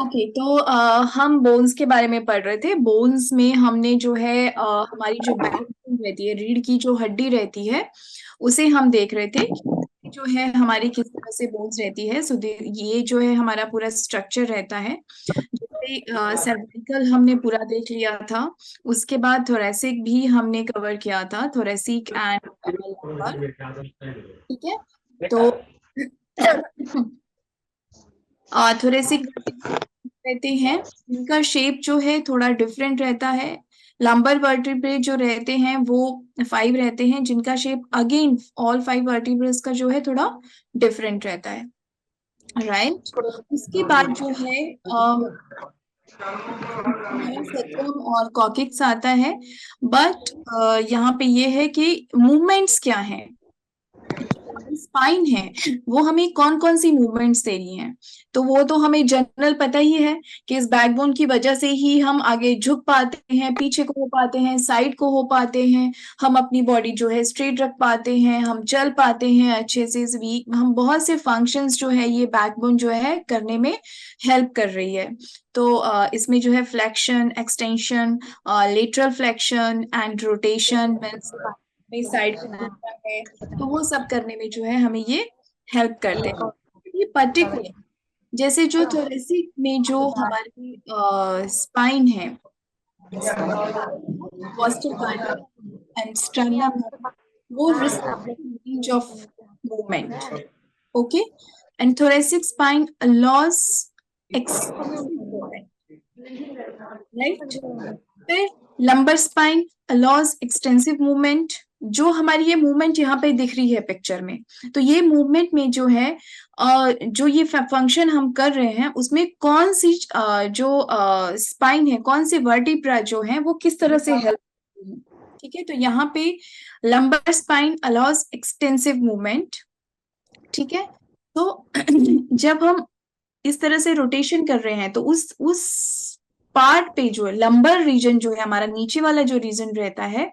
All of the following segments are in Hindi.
ओके तो हम बोन्स के बारे में पढ़ रहे थे। बोन्स में हमने जो है हमारी जो बैकबोन रहती है, रीढ़ की जो हड्डी रहती है, उसे हम देख रहे थे कि जो है हमारी किस तरह से बोन्स रहती है। सो ये जो है हमारा पूरा स्ट्रक्चर रहता है। जैसे सर्वाइकल हमने पूरा देख लिया था। उसके बाद थोरेसिक भी हमने कवर किया था, थोरेसिक एंड लंबर। ठीक है। तो थोरेसिक रहते हैं, इनका शेप जो है थोड़ा डिफरेंट रहता है। लंबर वर्टिब्रे जो रहते हैं वो 5 रहते हैं, जिनका शेप अगेन ऑल 5 वर्टिब्रेस का जो है थोड़ा डिफरेंट रहता है। राइट। उसके बाद जो है हमारा सेक्रम और कॉकिक्स आता है। बट यहाँ पे ये है कि मूवमेंट्स क्या है, स्पाइन है, वो हमें कौन कौन सी मूवमेंट्स दे रही हैं। तो वो तो हमें जनरल पता ही है कि इस बैकबोन की वजह से ही हम आगे झुक पाते हैं, पीछे को हो पाते हैं, साइड को हो पाते हैं, हम अपनी बॉडी जो है स्ट्रेट रख पाते हैं, हम चल पाते हैं अच्छे से। हम बहुत से फंक्शंस जो है ये बैकबोन जो है करने में हेल्प कर रही है। तो इसमें जो है flexion, extension, lateral flexion and rotation, side को घूमना है, तो वो सब करने में जो है हमें ये हेल्प करते हैं। ये पर्टिकुलर जैसे जो थोरेसिक में जो हमारी स्पाइन है, कॉस्टल पार्ट एंड स्टर्नम, वो wrist range of movement. Okay. And thoracic spine allows extensive movement, right. फिर lumbar spine allows extensive movement. जो हमारी ये मूवमेंट यहाँ पे दिख रही है पिक्चर में, तो ये मूवमेंट में जो है जो ये फंक्शन हम कर रहे हैं उसमें कौन सी जो स्पाइन है, कौन सी वर्टिब्रा जो है वो किस तरह से हेल्प। ठीक है। तो यहाँ पे lumbar spine allows extensive movement. ठीक है। तो जब हम इस तरह से रोटेशन कर रहे हैं तो उस पार्ट पे जो है लंबर रीजन जो है हमारा नीचे वाला जो रीजन रहता है,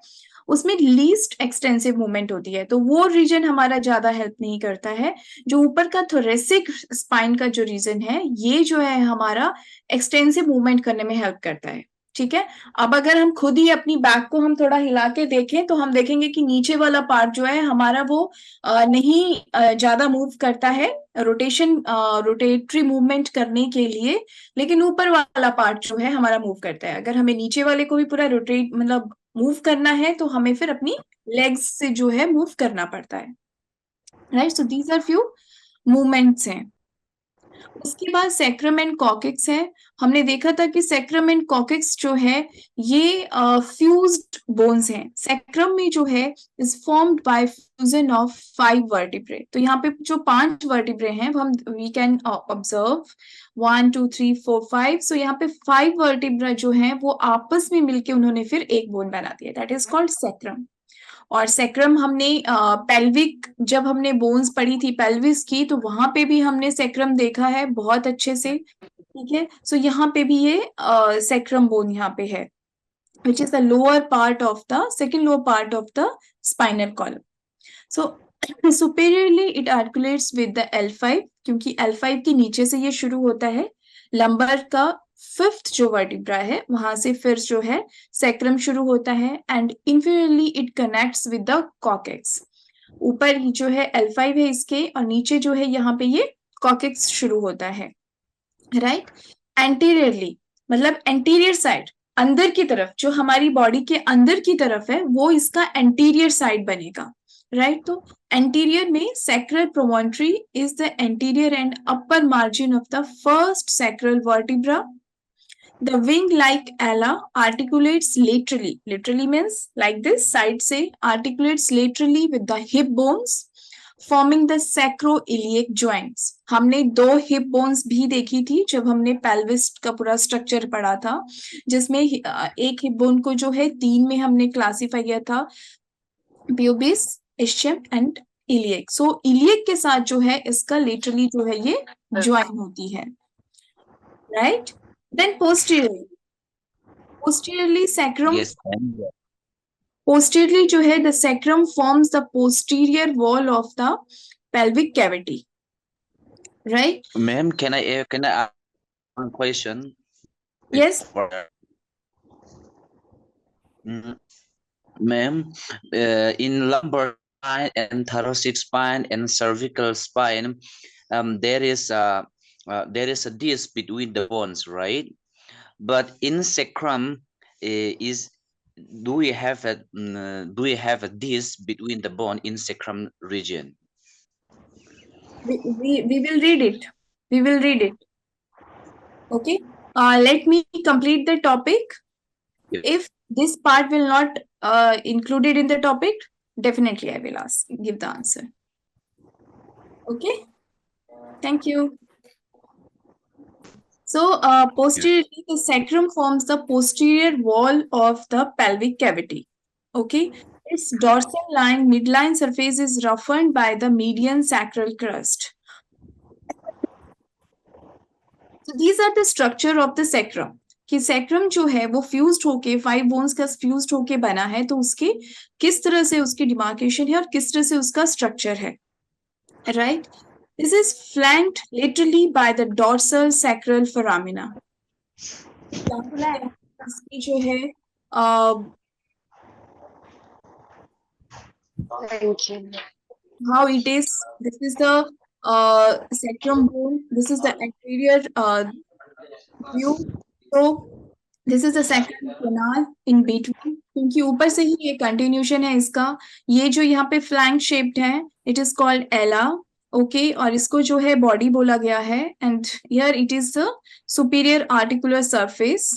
उसमें लीस्ट एक्सटेंसिव मूवमेंट होती है, तो वो रीजन हमारा ज्यादा हेल्प नहीं करता है। जो ऊपर का थोरेसिक स्पाइन का जो रीजन है, ये जो है हमारा एक्सटेंसिव मूवमेंट करने में हेल्प करता है। ठीक है। अब अगर हम खुद ही अपनी बैक को हम थोड़ा हिला के देखें तो हम देखेंगे कि नीचे वाला पार्ट जो है हमारा वो नहीं ज्यादा मूव करता है रोटेशन, रोटेटरी मूवमेंट करने के लिए। लेकिन ऊपर वाला पार्ट जो है हमारा मूव करता है। अगर हमें नीचे वाले को भी पूरा रोटेट मतलब मूव करना है तो हमें फिर अपनी लेग्स से जो है मूव करना पड़ता है। Right. So these are few movements हैं। उसके बाद सेक्रम एंड कॉकिक्स है। हमने देखा था कि सेक्रम एंड कॉकिक्स जो है ये फ्यूज्ड बोन्स हैं। सेक्रम में जो है is formed by fusion of 5 vertebrae. तो यहाँ पे जो 5 वर्टिब्रे हैं हम वी कैन ऑब्जर्व 1 2 3 4 5। सो यहाँ पे 5 वर्टिब्रा जो है वो आपस में मिलके उन्होंने फिर एक बोन बना दिया, दैट इज कॉल्ड सेक्रम। और सेक्रम हमने पेल्विक जब हमने बोन्स पढ़ी थी पेल्विस की, तो वहां पे भी हमने सेक्रम देखा है बहुत अच्छे से। ठीक है। सो यहाँ पे भी ये सेक्रम बोन यहाँ पे है, which is the lower part of the second lower part of the spinal column. So superiorly it articulates with the L5, क्योंकि L5 के नीचे से ये शुरू होता है। लंबर का 5th जो वर्टिब्रा है वहां से फिर जो है सेक्रम शुरू होता है। And inferiorly it connects with the coccyx. ऊपर जो है L5 है इसके, और नीचे जो है यहाँ पे ये कॉकेक्स शुरू होता है। राइट। एंटीरियरली मतलब एंटीरियर साइड, अंदर की तरफ, जो हमारी बॉडी के अंदर की तरफ है वो इसका एंटीरियर साइड बनेगा। राइट। तो एंटीरियर में sacral promontory is the anterior and upper margin of the first sacral vertebra. The wing-like ala articulates laterally. Laterally means like this, side से articulates laterally with the hip bones, forming the sacroiliac joints. हमने 2 हिप बोन्स भी देखी थी जब हमने पेल्विस का पूरा स्ट्रक्चर पढ़ा था, जिसमें एक हिप बोन को जो है 3 में हमने क्लासीफाई किया था, pubis, ischium and iliac. So iliac के साथ जो है इसका लेटरली जो है ये ज्वाइन होती है। Right. Then posteriorly sacrum, Yes, ma'am. Posteriorly जो है the sacrum forms the posterior wall of the pelvic cavity। Right. Ma'am, can I one question. Yes. Ma'am, in lumbar spine and thoracic spine and cervical spine, there is a disc between the bones, right? But in sacrum, do we have a disc between the bone in sacrum region? We will read it. We will read it. Okay. Let me complete the topic. Yes. If this part will not included in the topic, definitely I will give the answer. Okay. Thank you. So, posteriorly, the sacrum forms the posterior wall of the pelvic cavity. Okay. Its dorsal line, midline surface is roughened by the median sacral crust. So these are the structure of the sacrum. कि sacrum जो है वो फ्यूज्ड होके 5 बोन्स का फ्यूज्ड होके बना है, तो उसके किस तरह से उसकी डिमार्केशन है और किस तरह से उसका स्ट्रक्चर है, right? This is flanked laterally by the dorsal sacral foramina. इसकी जो है how it is. This is the sacrum bone. This is the anterior view. So this is the second canal in between, क्योंकि ऊपर से ही ये कंटिन्यूशन है इसका. ये जो यहाँ पे फ्लैंक शेप्ड है, इट इज कॉल्ड एला. ओके, और इसको जो है बॉडी बोला गया है. And here it is the superior articular surface,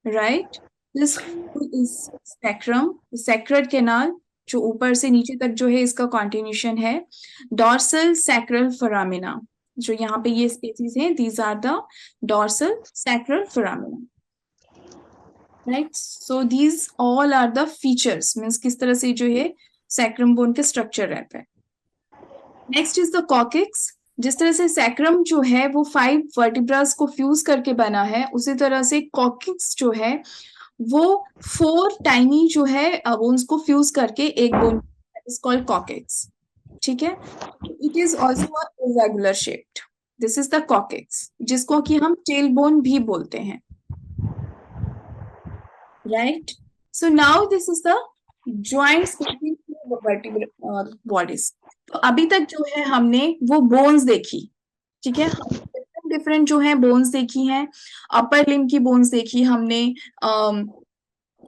right? This is sacrum, sacred canal, जो ऊपर से नीचे तक जो है इसका कॉन्टिन्यूशन है. डॉर्सल सैक्रल फोरामिना, जो यहाँ पे ये स्पेसिस है, these are the dorsal sacral foramina. Right? So these all are the features, means किस तरह से जो है सैक्रम बोन के स्ट्रक्चर रहता है. Next is the coccyx. जिस तरह से सैक्रम जो है वो 5 वर्टिब्रास को फ्यूज करके बना है, उसी तरह से कॉकेक्स जो है वो 4 टाइनी जो है बोन्स को फ्यूज करके एक बोन इज कॉल्ड कॉकेक्स. ठीक है? It is also irregular shaped. This is the coccyx, जिसको कि हम टेल बोन भी बोलते हैं, right? So now this is the joints between two vertebral bodies. तो अभी तक जो है हमने वो बोन्स देखी, ठीक है? डिफरेंट जो है बोन्स देखी हैं. अपर लिम्ब की बोन्स देखी हमने,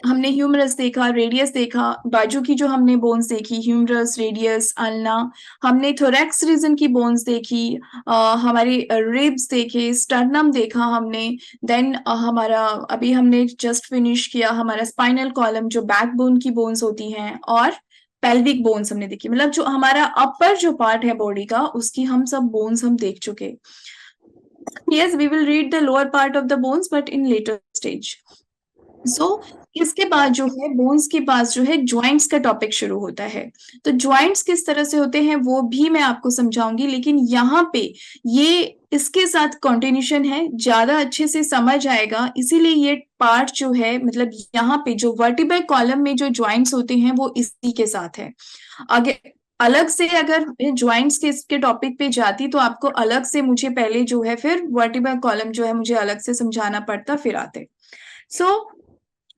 हमने ह्यूमरस देखा, रेडियस देखा. बाजू की जो हमने बोन्स देखी, ह्यूमरस, रेडियस, अल्ना. हमने थोरैक्स रीजन की बोन्स देखी, हमारे रिब्स देखे, स्टर्नम देखा हमने. देन हमारा अभी हमने जस्ट फिनिश किया हमारा स्पाइनल कॉलम, जो बैकबोन की बोन्स होती हैं, और पेल्विक बोन्स हमने देखी. मतलब जो हमारा अपर जो पार्ट है बॉडी का, उसकी हम सब बोन्स हम देख चुके. Yes, we will read the lower part of the bones, but in later stage. So, इसके बाद जो है बोन्स के पास जो है ज्वाइंट्स का टॉपिक शुरू होता है. तो ज्वाइंट्स किस तरह से होते हैं वो भी मैं आपको समझाऊंगी, लेकिन यहाँ पे ये इसके साथ कंटिन्यूशन है, ज्यादा अच्छे से समझ आएगा. इसीलिए ये पार्ट जो है, मतलब यहाँ पे जो वर्टिब्रल कॉलम में जो ज्वाइंट्स होते हैं वो इसी के साथ है. अगर अलग से अगर ज्वाइंट्स के इसके टॉपिक पे जाती तो आपको अलग से मुझे पहले जो है फिर वर्टिब्रल कॉलम जो है मुझे अलग से समझाना पड़ता, फिर आते. सो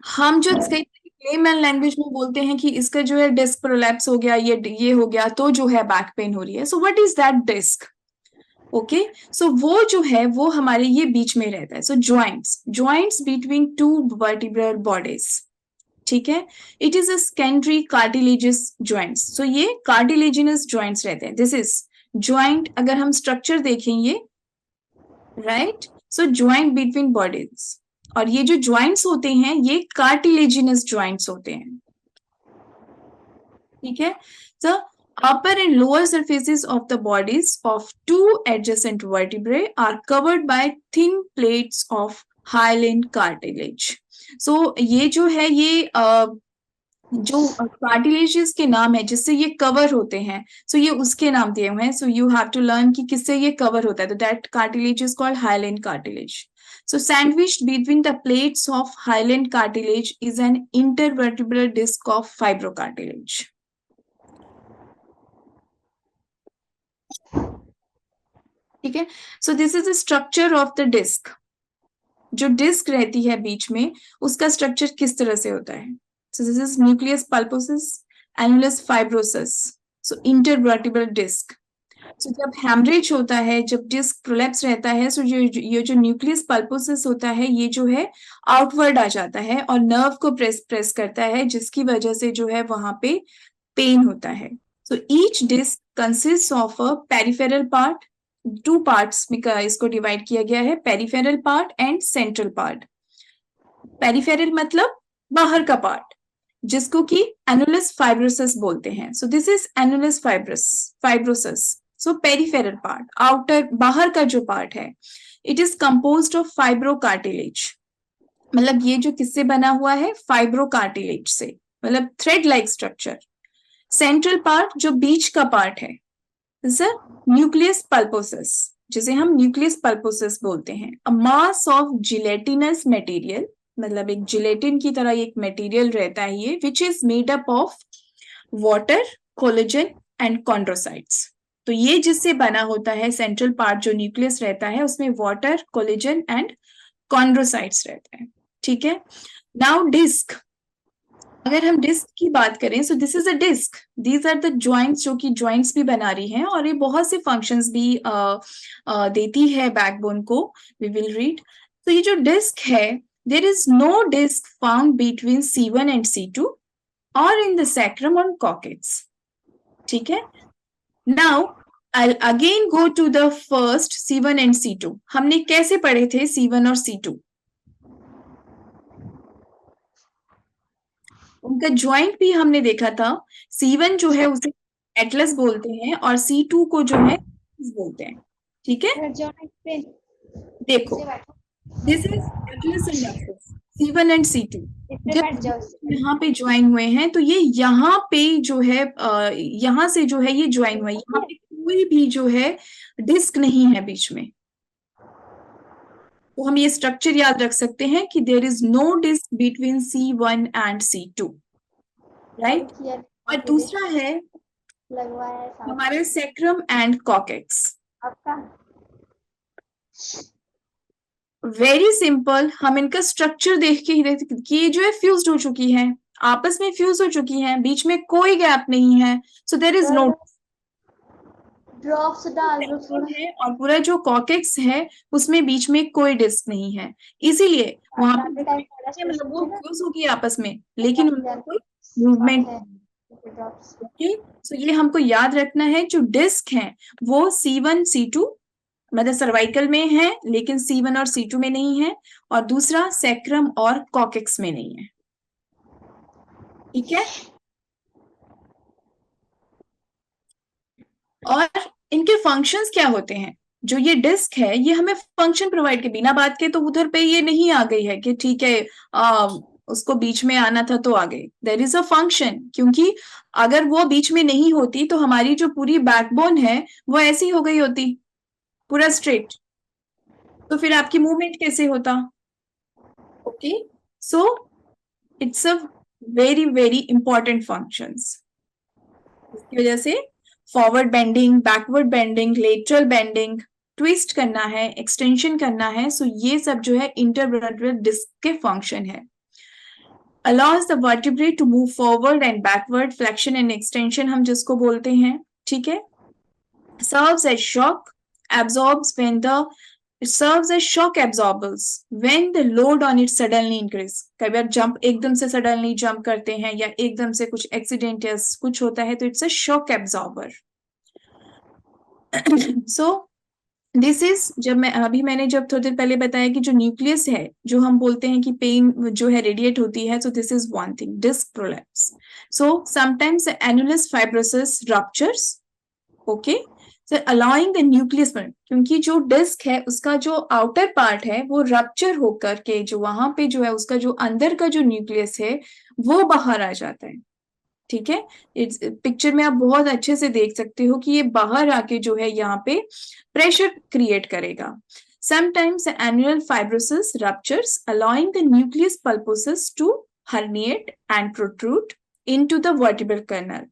हम जो लेमैन लैंग्वेज में बोलते हैं कि इसका जो है डिस्क प्रोलैप्स हो गया, ये हो गया, तो जो है बैक पेन हो रही है. So what is that disc? Okay, so वो जो है वो हमारे ये बीच में रहता है. So joints between two vertebral bodies, ठीक है? It is a secondary cartilaginous joints. So ये कार्टिलेजिनस ज्वाइंट्स रहते हैं. This is joint. अगर हम स्ट्रक्चर देखेंगे, right? So joint between bodies, और ये जो ज्वाइंट्स होते हैं ये कार्टिलेजिनस ज्वाइंट्स होते हैं, ठीक है? सो upper and lower surfaces of the bodies of two adjacent vertebrae are covered by thin plates of hyaline cartilage. So ये जो है ये जो कार्टिलेजेस के नाम है जिससे ये कवर होते हैं, सो ये उसके नाम दिए हुए हैं. So you have to learn कि किससे ये कवर होता है. तो that cartilage is called hyaline cartilage. So sandwiched between the plates of hyaline cartilage is an intervertebral disc of fibrocartilage. ठीक है? So this is the structure of the disc. जो डिस्क रहती है बीच में, उसका स्ट्रक्चर किस तरह से होता है? So this is nucleus pulposus, annulus fibrosus, so intervertebral disc. So जब हैमरेज होता है, जब डिस्क प्रोलैप्स रहता है, सो ये जो न्यूक्लियस पल्पोसिस होता है, ये जो है आउटवर्ड आ जाता है और नर्व को प्रेस करता है, जिसकी वजह से जो है वहां पे पेन होता है। So each disc consist of a peripheral part, two parts में इसको डिवाइड किया गया है, peripheral part and central part. Peripheral मतलब बाहर का पार्ट, जिसको कि एनुलस फाइब्रोसिस बोलते हैं। सो this is annulus fibrosus. So peripheral part, outer बाहर का जो पार्ट है, it is composed of fibrocartilage. मतलब ये जो किससे बना हुआ है? फाइब्रोकार्टिलेज से, मतलब thread like structure. Central part जो बीच का पार्ट है, सर न्यूक्लियस पल्पोसिस, जिसे हम न्यूक्लियस पल्पोसिस बोलते हैं। अ मास ऑफ जिलेटिनस मटेरियल, मतलब एक जिलेटिन की तरह एक मटेरियल रहता है ये, which is made up of water, collagen and chondrocytes. तो ये जिससे बना होता है, सेंट्रल पार्ट जो न्यूक्लियस रहता है, उसमें वाटर, कोलेजन एंड कॉन्ड्रोसाइट्स रहते हैं। ठीक है। नाउ डिस्क, अगर हम डिस्क की बात करें, so this is a disc, these are the joints, जो कि जॉइंट्स भी बना रही हैं और ये बहुत से फंक्शंस भी देती है बैकबोन को। We will read. तो ये जो डिस्क है, there is no disc found between C1 and C2 और इन द सैक्रम और कॉकेट्स। ठीक है। Now I'll again go to the first C1 and C2. हमने कैसे पढ़े थे C1 और C2? उनका ज्वाइंट भी हमने देखा था। C1 जो है उसे एटलस बोलते हैं और C2 को जो है बोलते हैं। ठीक है। देखो, this is Atlas and axis, C1 and C2। जब यहाँ पे ज्वाइन हुए हैं, तो ये यहाँ पे जो है यहाँ से जो है ये ज्वाइन हुआ है, यहाँ पे कोई भी जो है डिस्क नहीं है बीच में। तो हम ये स्ट्रक्चर याद रख सकते हैं कि there is no disc between C1 and C2, right. और दूसरा है हमारे sacrum and coccyx. Very simple, हम इनका स्ट्रक्चर देख के ही कि ये जो है फ्यूज्ड हो चुकी है, आपस में फ्यूज हो चुकी है, बीच में कोई गैप नहीं है। So there is no drops डाल है, और पूरा जो कॉकेक्स है उसमें बीच में कोई डिस्क नहीं है, इसीलिए वहां पे मतलब वो फ्यूज होगी आपस में, लेकिन उनका कोई मूवमेंट। ओके, सो ये हमको याद रखना है, जो डिस्क है वो C1 C2 मतलब सर्वाइकल में है, लेकिन C1 और C2 में नहीं है, और दूसरा सैक्रम और कॉकेक्स में नहीं है। ठीक है। और इनके फंक्शंस क्या होते हैं? जो ये डिस्क है, ये हमें फंक्शन प्रोवाइड के, बिना बात के तो उधर पे ये नहीं आ गई है कि ठीक है उसको बीच में आना था तो आ गई। देयर इज अ फंक्शन, क्योंकि अगर वो बीच में नहीं होती तो हमारी जो पूरी बैकबोन है वो ऐसी हो गई होती, पूरा स्ट्रेट, तो फिर आपकी मूवमेंट कैसे होता? Okay, so it's a very very important functions. इसकी वजह से forward bending, backward bending, lateral bending, twist करना है, एक्सटेंशन करना है, सो ये सब जो है इंटरवर्टेब्रल डिस्क के फंक्शन है। allows the vertebrae to move forward and backward, flexion and extension हम जिसको बोलते हैं। ठीक है। serves as shock absorbs when the it serves as shock absorbers when the load on it suddenly increase। कई बार जंप एकदम से सडनली जंप करते हैं या एकदम से कुछ एक्सीडेंट या कुछ होता है, तो it's a shock absorber. So this is, जब मैंने जब थोड़ी देर पहले बताया कि जो न्यूक्लियस है, जो हम बोलते हैं कि पेन जो है रेडिएट होती है, so this is one thing, disc prolapse. So sometimes annulus fibrosis ruptures, okay, so allowing the nucleus, क्योंकि जो डिस्क है उसका जो आउटर पार्ट है वो रप्चर होकर के जो वहां पे जो है उसका जो अंदर का जो न्यूक्लियस है वो बाहर आ जाता है। ठीक है। इस पिक्चर में आप बहुत अच्छे से देख सकते हो कि ये बाहर आके जो है यहाँ पे प्रेशर क्रिएट करेगा। Sometimes annular fibrosis ruptures, allowing the nucleus pulposus to herniate and protrude into the vertebral canal,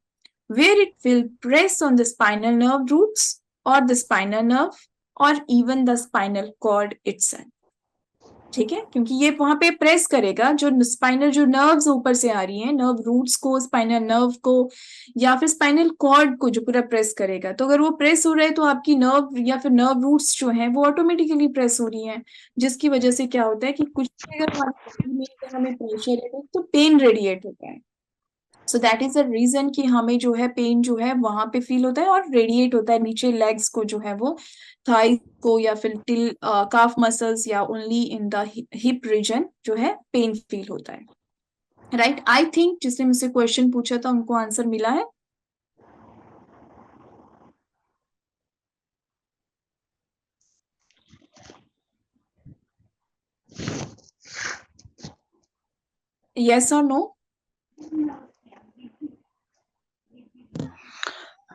where it will press on the spinal nerve roots or the spinal nerve or even the spinal cord itself. ठीक है, क्योंकि ये वहां पे प्रेस करेगा, जो स्पाइनल जो नर्व्स ऊपर से आ रही हैं, नर्व रूट्स को, स्पाइनल नर्व को, या फिर स्पाइनल कॉर्ड को जो पूरा प्रेस करेगा। तो अगर वो प्रेस हो रहा है तो आपकी नर्व या फिर नर्व रूट्स जो हैं वो ऑटोमेटिकली प्रेस हो रही हैं, जिसकी वजह से क्या होता है कि कुछ भी अगर हमें प्रेशर है तो पेन रेडिएट होता है। So that is the reason कि हमें जो है पेन जो है वहां पे फील होता है और रेडिएट होता है नीचे लेग्स को जो है वो, थाइस को या फिर टिल काफ मसल्स या only in the hip region जो है पेन फील होता है। राइट, आई थिंक जिसने मुझसे क्वेश्चन पूछा था उनको आंसर मिला है। yes or no?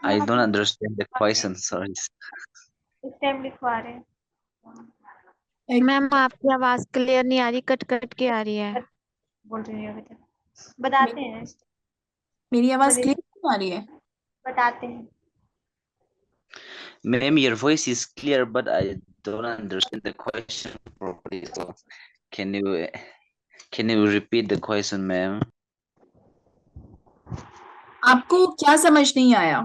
I don't understand the question, sorry. इस टाइम लिखवा रहे हैं। मैम आपकी आवाज क्लियर नहीं आ रही, कट कट के आ रही है। बोल रही है बेटा, बताते हैं, मेरी आवाज बोलिए। क्लियर आ रही है? बताते हैं। Ma'am, your voice is clear, but I don't understand the question properly. So can you repeat the question, ma'am? आपको क्या समझ नहीं आया?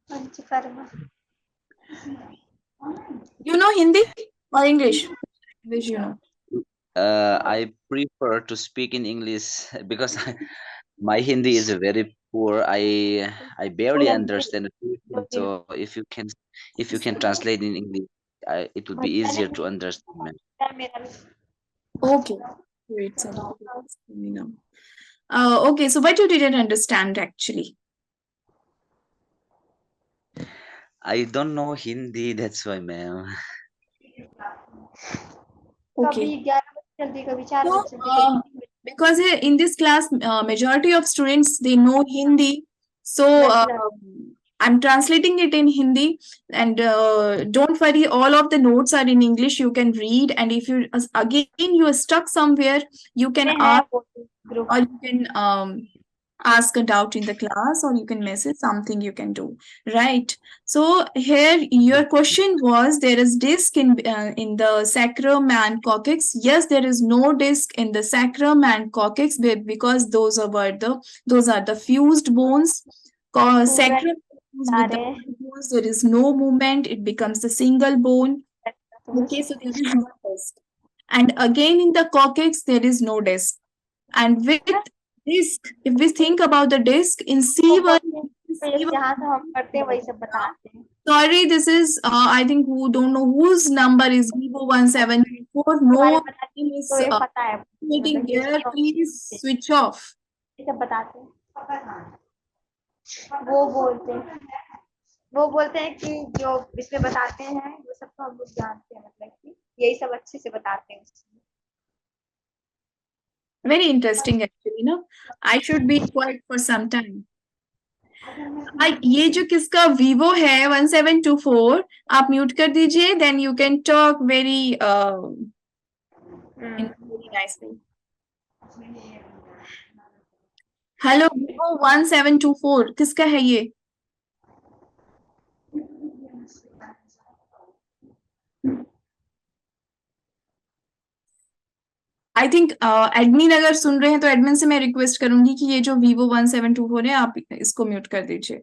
Panchakarma. You know Hindi or English? English, you know. I prefer to speak in English because my Hindi is very poor. I barely understand it. So if you can translate in English, it would be easier to understand, ma'am. Okay. Wait, sorry. No. Okay, so what you didn't understand actually? I don't know Hindi, that's why, ma'am. कभी Okay. 11 बजे जल्दी, कभी 4 So, बजे जल्दी, because in this class, majority of students they know Hindi, so I'm translating it in Hindi, and don't worry, all of the notes are in English. You can read, and if you again you are stuck somewhere, you can ask, group or you can ask a doubt in the class, or you can message something you can do, right? So here your question was, there is disc in the sacrum and coccyx. Yes, there is no disc in the sacrum and coccyx because those are the fused bones. Sacrum with the bones, there is no movement, it becomes a single bone. Okay, so there is no disc. And again in the coccyx there is no disc. And with disc, if we think about the disc in C1, जहाँ से हम करते हैं वही सब बताते हैं। sorry, this is I think who don't know whose number is Vivo 1724. No name is तो ये पता है, meeting there. Please switch off. ये सब बताते हैं। वो बोलते हैं कि जो इसमें बताते हैं वो सब तो हम लोग जानते हैं, मतलब कि यही सब अच्छे से बताते हैं। Very interesting actually, no? I should be quiet for some time. ये जो किसका Vivo है 1724, आप म्यूट कर दीजिए, then you can talk very in very nicely. Hello, Vivo 1724, किसका है ये? आई थिंक एडमिन अगर सुन रहे हैं तो एडमिन से मैं रिक्वेस्ट करूंगी कि ये जो Vivo 1724 है आप इसको म्यूट कर दीजिए।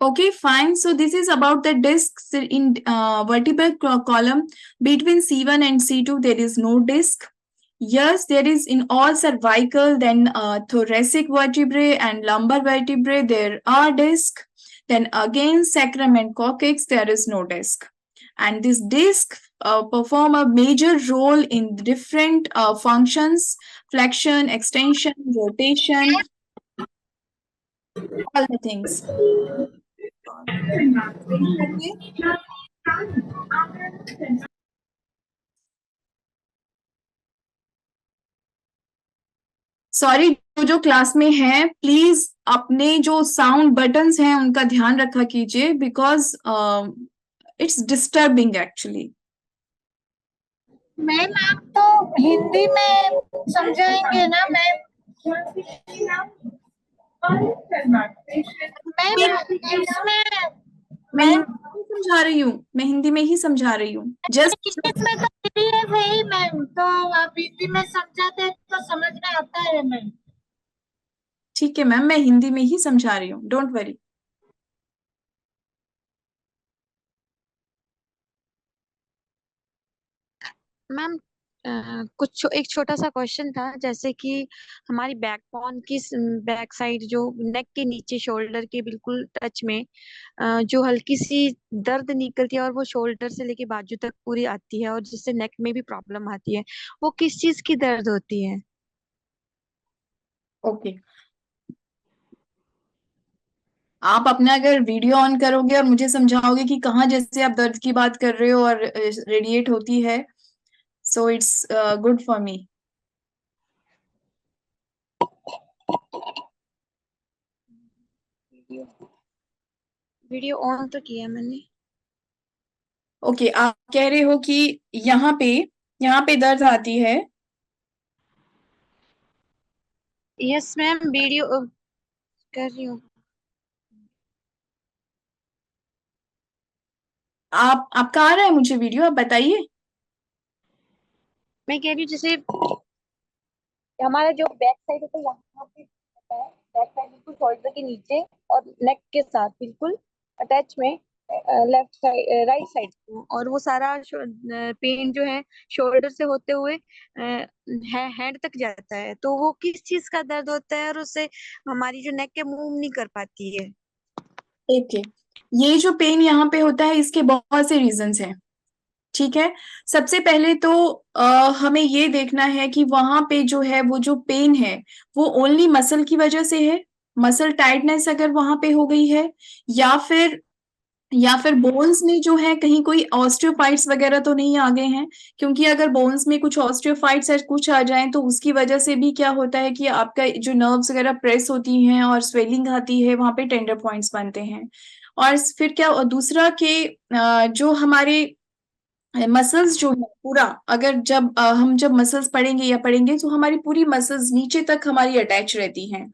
Okay, fine. So this is about the discs in vertebral column between C1 and C2. There is no disc. Yes, there is in all cervical, then thoracic vertebrae and lumbar vertebrae. There are disc. Then again, sacrum and coccyx. There is no disc. And this disc perform a major role in different functions: flexion, extension, rotation, all the things. Sorry, जो क्लास में है प्लीज अपने जो साउंड बटन्स हैं उनका ध्यान रखा कीजिए, because it's disturbing actually. Ma'am आप तो हिंदी में समझाएंगे ना मैम? मैम इसमें मैं हिंदी में ही समझा रही हूँ जस्ट। इंग्लिश में तो पीडीएफ है ही मैम, तो आप हिंदी में समझाते हैं तो समझ में आता है मैम। ठीक है मैम, मैं हिंदी में ही समझा रही हूँ, डोंट वरी। मैम एक छोटा सा क्वेश्चन था, जैसे कि हमारी बैकबोन की बैक साइड जो नेक के नीचे शोल्डर के बिल्कुल टच में जो हल्की सी दर्द निकलती है और वो शोल्डर से लेके बाजू तक पूरी आती है और जिससे नेक में भी प्रॉब्लम आती है, वो किस चीज की दर्द होती है? ओके, आप अपना अगर वीडियो ऑन करोगे और मुझे समझाओगे कि कहाँ जैसे आप दर्द की बात कर रहे हो और रेडिएट होती है, so it's good for me. Video on तो किया मैंने। ओके, आप कह रहे हो कि यहाँ पे दर्द आती है। यस मैम, वीडियो कर रही हूँ। आपका आ रहा है मुझे वीडियो, आप बताइए। मैं कह रही हूँ जैसे हमारा जो बैक साइड होता है यहाँ पे होता है, बैक साइड बिल्कुल शोल्डर के नीचे और नेक के साथ बिल्कुल अटैच में, लेफ्ट साइड राइट साइड को, और वो सारा पेन जो है शोल्डर से होते हुए हैंड तक जाता है, तो वो किस चीज का दर्द होता है और उससे हमारी जो नेक है मूव नहीं कर पाती है? ओके, ये जो पेन यहाँ पे होता है इसके बहुत से रीजंस हैं। ठीक है, सबसे पहले तो हमें ये देखना है कि वहां पे जो है वो जो पेन है वो ओनली मसल की वजह से है, मसल टाइटनेस अगर वहां पे हो गई है, या फिर बोन्स में जो है कहीं कोई ऑस्टियोफाइट्स वगैरह तो नहीं आ गए हैं। क्योंकि अगर बोन्स में कुछ ऑस्टियोफाइट्स या कुछ आ जाएं तो उसकी वजह से भी क्या होता है कि आपका जो नर्व्स वगैरह प्रेस होती हैं और स्वेलिंग आती है, वहां पे टेंडर पॉइंट्स बनते हैं। और फिर क्या, और दूसरा के जो हमारे मसल्स जो है पूरा, अगर हम जब मसल्स पढ़ेंगे या पढ़ेंगे तो हमारी पूरी मसल्स नीचे तक हमारी अटैच रहती हैं।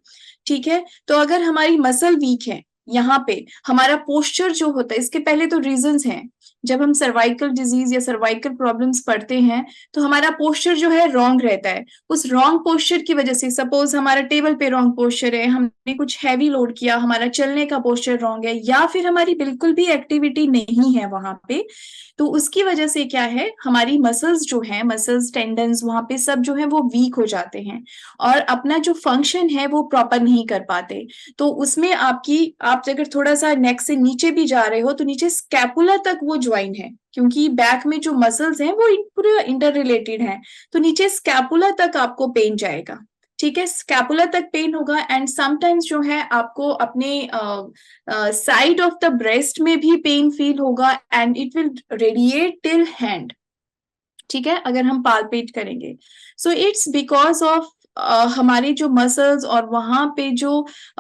ठीक है, तो अगर हमारी मसल वीक है, यहाँ पे हमारा पोस्चर जो होता है, इसके पहले तो रीजंस हैं। जब हम सर्वाइकल डिजीज या सर्वाइकल प्रॉब्लम्स पढ़ते हैं तो हमारा पोस्चर जो है रॉन्ग रहता है। उस रॉन्ग पोस्चर की वजह से, सपोज हमारा टेबल पे रॉन्ग पोस्चर है, हमने कुछ हैवी लोड किया, हमारा चलने का पोस्चर रॉन्ग है, या फिर हमारी बिल्कुल भी एक्टिविटी नहीं है वहां पे, तो उसकी वजह से क्या है, हमारी मसल्स जो है, मसल्स टेंडन्स वहां पे सब जो है वो वीक हो जाते हैं और अपना जो फंक्शन है वो प्रॉपर नहीं कर पाते। तो उसमें आप अगर थोड़ा सा नेक से नीचे भी जा रहे हो तो नीचे स्कैपुला तक वो ज्वाइन है, क्योंकि बैक में जो मसल्स हैं वो पूरे इंटर रिलेटेड हैं। तो नीचे स्कैपुला तक आपको पेन जाएगा। ठीक है, स्कैपुला तक पेन होगा। एंड समटाइम्स जो है आपको अपने साइड ऑफ द ब्रेस्ट में भी पेन फील होगा and it will radiate till hand. ठीक है, अगर हम पालपेट करेंगे, सो इट्स बिकॉज ऑफ हमारे जो मसल्स और वहां पे जो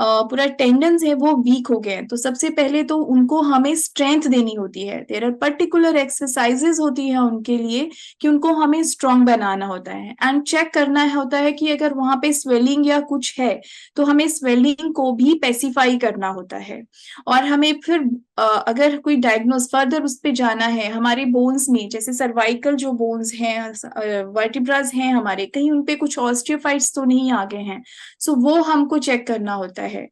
पूरा टेंडन्स है वो वीक हो गए हैं। तो सबसे पहले तो उनको हमें स्ट्रेंथ देनी होती है, देयर आर पर्टिकुलर एक्सरसाइजेज होती है उनके लिए कि उनको हमें स्ट्रांग बनाना होता है एंड चेक करना होता है कि अगर वहां पे स्वेलिंग या कुछ है तो हमें स्वेलिंग को भी पेसिफाई करना होता है। और हमें फिर अगर कोई डायग्नोस फर्दर उस पे जाना है, हमारे बोन्स में जैसे सर्वाइकल जो बोन्स हैं, वर्टिब्रास हैं हमारे, कहीं उनपे कुछ ऑस्टियोफाइट्स तो नहीं आ गए हैं, सो वो हमको चेक करना होता है।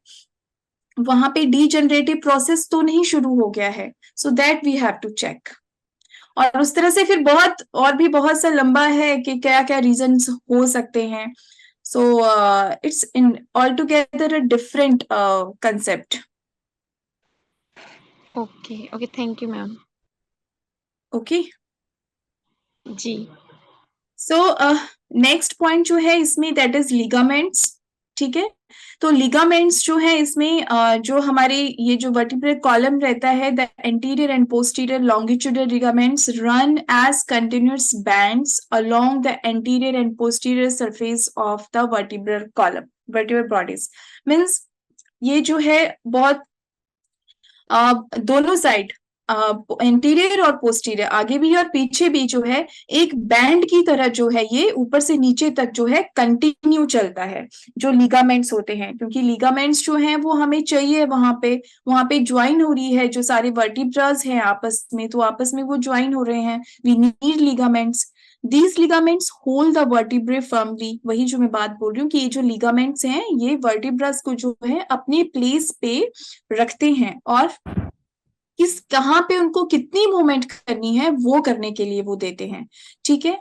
वहां पे डीजनरेटिव प्रोसेस तो नहीं शुरू हो गया है, so that we have to check. और उस तरह से फिर भी बहुत सा लंबा है कि क्या क्या रीजंस हो सकते हैं। So it's in all together a different concept. Okay okay, thank you ma'am. Okay, जी। सो नेक्स्ट पॉइंट जो है इसमें दैट इज लिगामेंट्स। ठीक है, तो लिगामेंट्स जो है इसमें जो हमारे ये जो वर्टिब्रल कॉलम रहता है, the anterior and posterior longitudinal ligaments run as continuous bands along the anterior and posterior surface of the vertebral column, vertebral bodies. Means ये जो है बहुत दोनों साइड एंटीरियर और पोस्टीरियर, आगे भी और पीछे भी जो है एक बैंड की तरह जो है ये ऊपर से नीचे तक जो है कंटिन्यू चलता है, जो लिगामेंट्स होते हैं, क्योंकि लिगामेंट्स जो हैं वो हमें चाहिए वहां पे ज्वाइन हो रही है जो सारे वर्टिब्रास हैं आपस में, तो आपस में वो ज्वाइन हो रहे हैं, we need ligaments. These ligaments hold the vertebrae firmly, वही जो मैं बात बोल रही हूँ कि ये जो ligaments हैं ये vertebrae को जो है अपने प्लेस पे रखते हैं, और कहाँ पे उनको कितनी मूवमेंट करनी है वो करने के लिए वो देते हैं, ठीक है।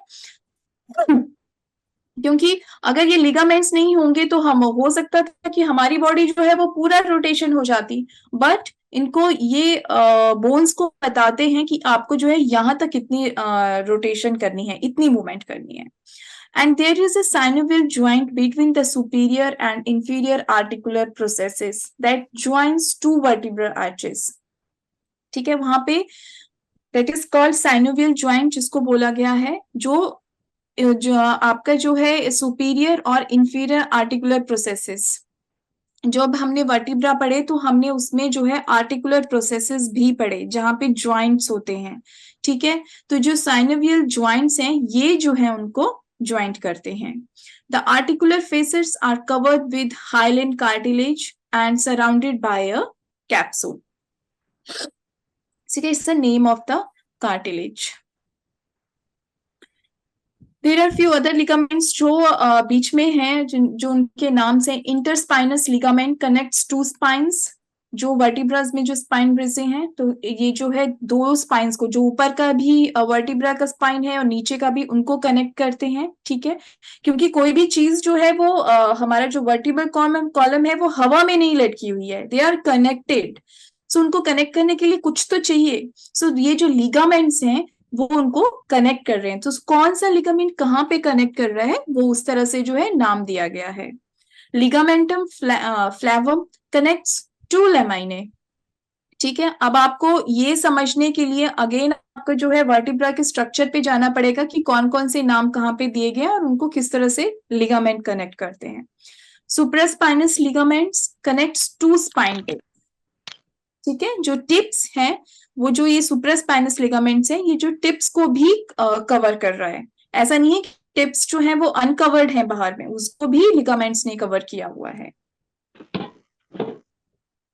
क्योंकि अगर ये लिगामेंट्स नहीं होंगे तो हम हो सकता था कि हमारी बॉडी जो है वो पूरा रोटेशन हो जाती, बट इनको ये बोन्स को बताते हैं कि आपको जो है यहाँ तक इतनी रोटेशन करनी है, इतनी मूवमेंट करनी है। And there is a synovial joint between the superior and inferior articular processes that joins two vertebral arches. ठीक है, वहां पे that is called synovial joint, जिसको बोला गया है जो आपका जो है सुपीरियर और इंफीरियर आर्टिकुलर प्रोसेसेस। जब हमने वर्टिब्रा पढ़े तो हमने उसमें जो है आर्टिकुलर प्रोसेसेस भी पढ़े जहां पे जॉइंट्स होते हैं, ठीक है। तो जो साइनोवियल जॉइंट्स हैं ये जो है उनको ज्वाइंट करते हैं। The articular faces are covered with hyaline cartilage and surrounded by a capsule. It's the name of the cartilage. There are few other ligaments जो बीच में हैं जो उनके नाम से interspinous ligament connects two spines, जो वर्टिब्रास में जो स्पाइन ब्रेसे हैं, तो ये जो है दो स्पाइंस को, जो ऊपर का भी वर्टिब्रा का स्पाइन है और नीचे का भी, उनको कनेक्ट करते हैं, ठीक है। क्योंकि कोई भी चीज जो है वो हमारा जो वर्टिब्रल कॉलम है वो हवा में नहीं लटकी हुई है, दे आर कनेक्टेड, सो उनको कनेक्ट करने के लिए कुछ तो चाहिए। सो ये जो लिगामेंट्स हैं वो उनको कनेक्ट कर रहे हैं, तो कौन सा लिगामेंट कहाँ पे कनेक्ट कर रहा है वो उस तरह से जो है नाम दिया गया है। लिगामेंटम फ्लैवम कनेक्ट्स टू लेमाइने, ठीक है। अब आपको ये समझने के लिए अगेन आपको जो है वर्टिब्रा के स्ट्रक्चर पे जाना पड़ेगा कि कौन कौन से नाम कहाँ पे दिए गए और उनको किस तरह से लिगामेंट कनेक्ट करते हैं। Supraspinous ligaments connects to spine tip, ठीक है। जो टिप्स हैं वो जो ये सुप्रास्पाइनस लिगामेंट्स हैं ये जो टिप्स को भी कवर कर रहा है, ऐसा नहीं है कि टिप्स जो है वो अनकवर्ड है बाहर में, उसको भी लिगामेंट्स ने कवर किया हुआ है,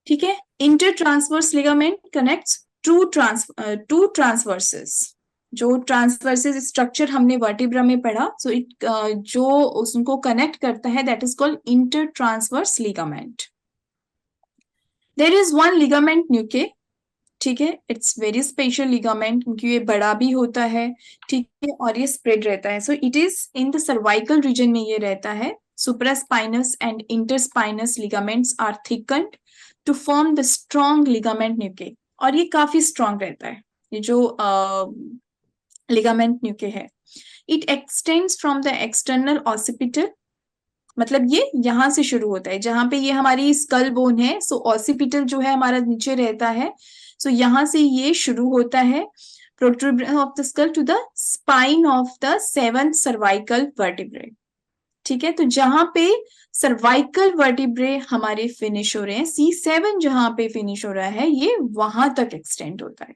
ठीक है। Intertransverse ligament connects to transverses, जो ट्रांसवर्सेस स्ट्रक्चर हमने वर्टिब्रा में पढ़ा, सो इट जो उसको कनेक्ट करता है that is called intertransverse ligament. There is one ligament nuchae, ठीक है, इट्स वेरी स्पेशल लिगामेंट क्योंकि ये बड़ा भी होता है, ठीक है, और ये स्प्रेड रहता है। So it is in the cervical region में ये रहता है। Supraspinous and interspinous ligaments are thickened to form the strong ligament nuchae, और ये काफी स्ट्रॉन्ग रहता है ये जो लिगामेंट न्यूके है। It extends from the external occipital, मतलब ये यहाँ से शुरू होता है जहां पे ये हमारी स्कल बोन है, सो ऑसिपिटल जो है हमारा नीचे रहता है, सो यहाँ से ये शुरू होता है protuberance of the skull to the spine of the 7th cervical vertebrae, ठीक है। तो जहां पे सर्वाइकल वर्टिब्रे हमारे फिनिश हो रहे हैं, C7 जहां पे फिनिश हो रहा है ये वहां तक एक्सटेंड होता है।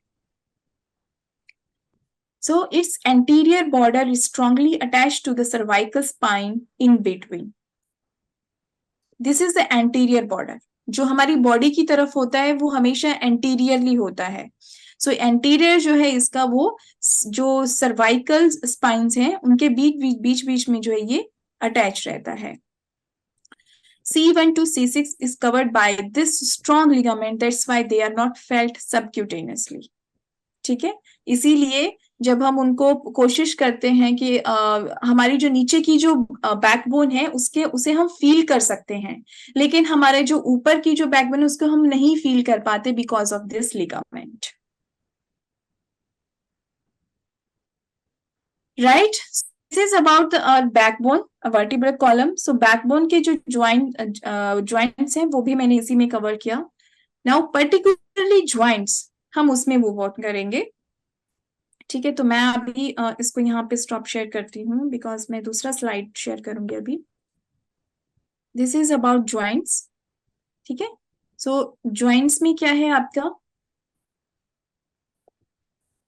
So its anterior border is strongly attached to the cervical spine in between. This is the anterior border. जो हमारी बॉडी की तरफ होता है वो हमेशा एंटीरियरली होता है। सो एंटीरियर जो है इसका वो जो सर्वाइकल स्पाइन्स हैं उनके बीच में जो है ये अटैच रहता है। C1 to C6 is covered by this strong ligament, that's why they are not felt subcutaneously, ठीक है। इसीलिए जब हम उनको कोशिश करते हैं कि हमारी जो नीचे की जो बैकबोन है उसे हम फील कर सकते हैं, लेकिन हमारे जो ऊपर की जो बैकबोन है उसको हम नहीं फील कर पाते because of this ligament, right. This is about the backbone vertebral column. So backbone के जो ज्वाइंट्स हैं वो भी मैंने इसी में कवर किया। नाउ पर्टिकुलरली ज्वाइंट्स हम उसमें मूव आउट करेंगे, ठीक है। तो मैं अभी इसको यहाँ पे स्टॉप शेयर करती हूँ बिकॉज मैं दूसरा स्लाइड शेयर करूंगी अभी। दिस इज अबाउट ज्वाइंट्स, ठीक है। सो ज्वाइंट्स में क्या है आपका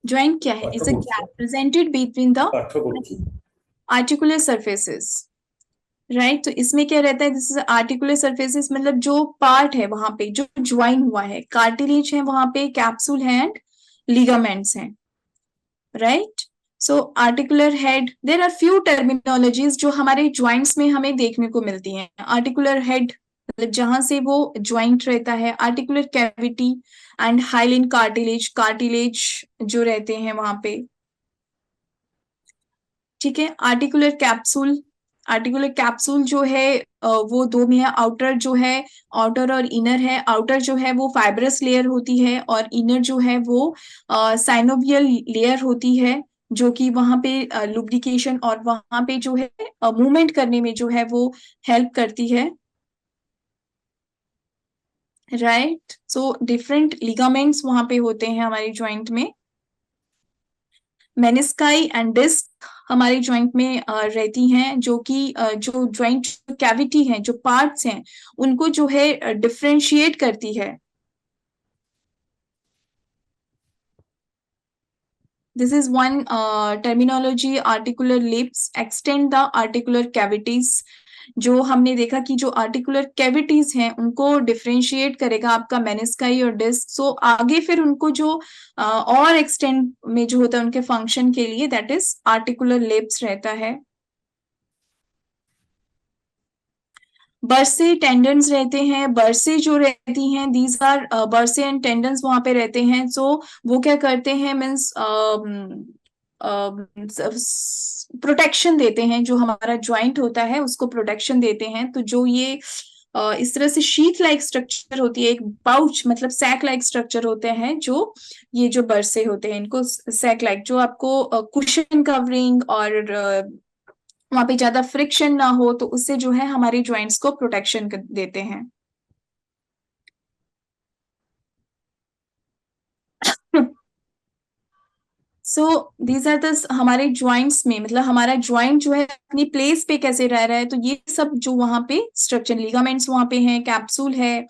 ज्वाइंट क्या है? Is a gap presented between the articular surfaces, right. तो इसमें क्या रहता है? दिस इज आर्टिकुलर सर्फेसेस, मतलब जो पार्ट है वहां पे जो ज्वाइन हुआ है, कार्टिलेज है वहां पे, कैप्सूल है एंड लिगामेंट्स हैं, right. So articular head, there are few terminologies जो हमारे ज्वाइंट्स में हमें देखने को मिलती हैं। आर्टिकुलर हेड मतलब जहां से वो ज्वाइंट रहता है, articular cavity and hyaline cartilage, cartilage जो रहते हैं वहां पे, ठीक है। आर्टिकुलर कैप्सूल, आर्टिकुलर कैप्सूल जो है वो दो में है, आउटर जो है, आउटर और इनर है। आउटर जो है वो फाइब्रस लेयर होती है और इनर जो है वो साइनोवियल लेयर होती है, जो कि वहां पे लुब्रिकेशन और वहां पे जो है मूवमेंट करने में जो है वो हेल्प करती है, राइट। सो डिफरेंट लिगामेंट्स वहां पे होते हैं हमारी ज्वाइंट में। मेनिस्काई एंड डिस्क हमारे ज्वाइंट में रहती हैं, जो कि जो ज्वाइंट कैविटी है, जो पार्ट्स हैं, उनको जो है डिफरेंशिएट करती है। This is one terminology. Articular lips extend the articular cavities, जो हमने देखा कि जो आर्टिकुलर कैविटीज हैं उनको डिफरेंशिएट करेगा आपका मेनिस्काई और डिस्क। सो आगे फिर उनको जो और एक्सटेंड में जो होता है उनके फंक्शन के लिए, दैट इज आर्टिकुलर लिप्स रहता है। बर्से टेंडन्स रहते हैं, बर्से जो रहती हैं, दीज आर बर्से एंड टेंडन्स वहां पे रहते हैं। सो वो क्या करते हैं, मीन्स प्रोटेक्शन देते हैं, जो हमारा ज्वाइंट होता है उसको प्रोटेक्शन देते हैं। तो जो ये इस तरह से शीट लाइक स्ट्रक्चर होती है, एक पाउच मतलब सैक लाइक स्ट्रक्चर होते हैं, जो ये जो बरसे होते हैं इनको सैक लाइक, जो आपको कुशन कवरिंग और वहां पे ज्यादा फ्रिक्शन ना हो, तो उससे जो है हमारे ज्वाइंट्स को प्रोटेक्शन देते हैं। सो दीज आर द हमारे ज्वाइंट्स में, मतलब हमारा ज्वाइंट जो है अपनी प्लेस पे कैसे रह रहा है, तो ये सब जो वहां पे स्ट्रक्चर, लिगामेंट्स वहां पे हैं, कैप्सूल है,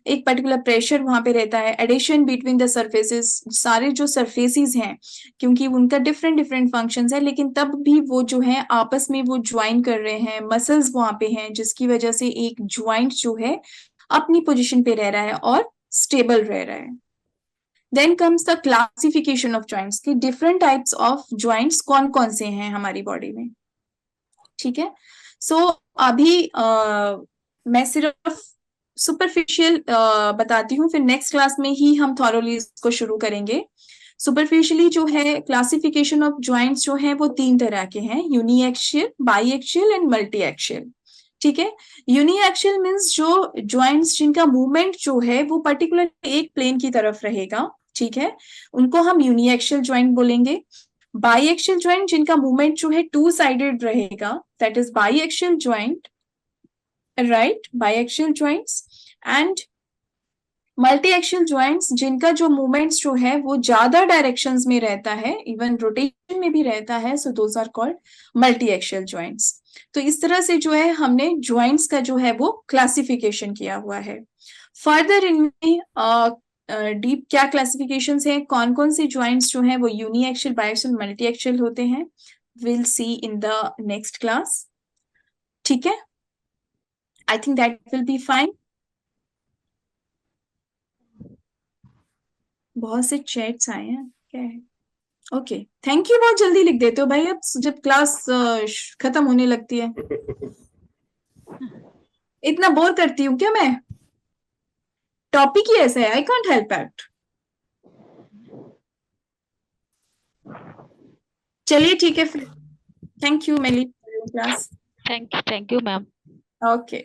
एक पर्टिकुलर प्रेशर वहां पे रहता है, एडिशन बिटवीन द सरफेसेस, सारे जो सरफेसेस हैं, क्योंकि उनका डिफरेंट डिफरेंट फंक्शंस है, लेकिन तब भी वो जो है आपस में वो ज्वाइन कर रहे हैं। मसल्स वहां पे हैं, जिसकी वजह से एक ज्वाइंट जो है अपनी पोजीशन पे रह रहा है और स्टेबल रह रहा है। Then comes the classification of joints, की डिफरेंट टाइप्स ऑफ ज्वाइंट्स कौन कौन से हैं हमारी बॉडी में, ठीक है। सो अभी मैं सिर्फ सुपरफिशियल बताती हूँ, फिर नेक्स्ट क्लास में ही हम थॉरोली इसको शुरू करेंगे। सुपरफिशियली जो है क्लासिफिकेशन ऑफ ज्वाइंट्स जो है वो तीन तरह के हैं, यूनिएक्शियल, बाईएक्शियल एंड मल्टी एक्शियल, ठीक है। यूनिएक्शियल मींस जो ज्वाइंट्स जिनका मूवमेंट जो है वो पर्टिकुलर एक प्लेन की तरफ रहेगा, ठीक है, उनको हम यूनिएक्शियल ज्वाइंट बोलेंगे। बाईएक्शियल ज्वाइंट जिनका मूवमेंट जो है टू साइडेड रहेगा, that is biaxial joint, right, biaxial joints. And multi axial joints जिनका जो मूवमेंट्स जो है वो ज्यादा डायरेक्शंस में रहता है, इवन रोटेशन में भी रहता है, so those are called multi axial joints. तो इस तरह से जो है हमने ज्वाइंट्स का जो है वो क्लासिफिकेशन किया हुआ है। फर्दर इनमें डीप क्या क्लासिफिकेशंस हैं, कौन कौन से ज्वाइंट्स जो हैं वो यूनिएक्शियल, बाईएक्शियल, मल्टी एक्शियल होते हैं, will see in the next class, ठीक है। I think that will be fine. बहुत से चैट्स आए हैं, क्या है? Okay, thank you. बहुत जल्दी लिख देते हो भाई, अब जब क्लास खत्म होने लगती है। इतना बोर करती हूँ क्या मैं? टॉपिक ही ऐसा है, आई कांट हेल्प इट। चलिए ठीक है फिर, थैंक यू, मैं लीव कर रही हूँ class. Thank you ma'am. Okay.